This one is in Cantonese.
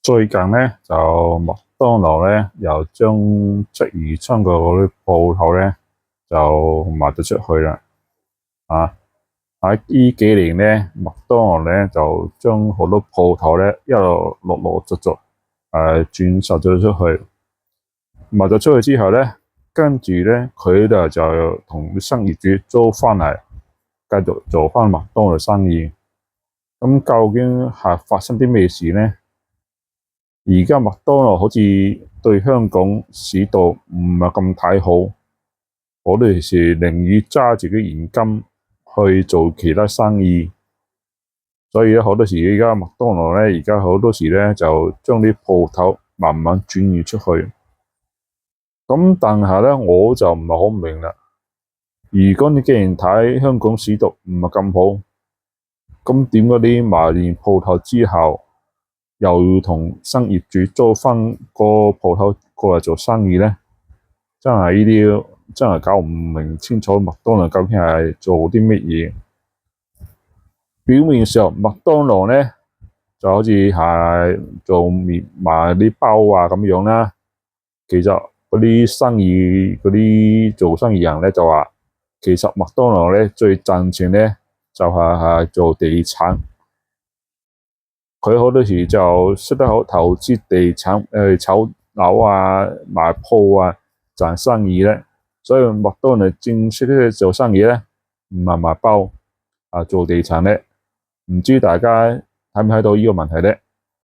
最近咧就麥當勞咧又將鰂魚涌嘅嗰啲鋪頭咧就賣咗出去啦。喺呢幾年咧，麥當勞咧就將好多鋪頭咧一路陸續轉售咗出去。賣咗出去之後咧，跟住咧佢哋就同啲新業主租翻嚟，繼續做翻麥當勞生意。咁究竟係發生啲咩事咧？而家麥當勞好似對香港市道唔係咁睇好，好多時寧願揸住啲現金去做其他生意，所以咧好多時而家麥當勞咧，而家好多時咧就將啲鋪頭慢慢轉移出去。咁但係咧，我就唔係好明啦。如果你既然睇香港市道唔係咁好，咁點解你賣完鋪頭之後，又要同新業主租翻個鋪頭過嚟做生意咧？真係呢啲真係搞唔明清楚，麥當勞究竟係做啲乜嘢？表面上麥當勞咧就好似係做賣啲包啊咁樣啦，其實嗰啲做生意人咧就話，其實麥當勞咧最賺錢咧就係做地產。佢好多時就識得好投資地產，炒樓啊、賣鋪啊賺生意咧。所以麥當勞正式咧做生意咧，唔係賣包做地產咧。唔知大家睇唔睇到呢個問題咧？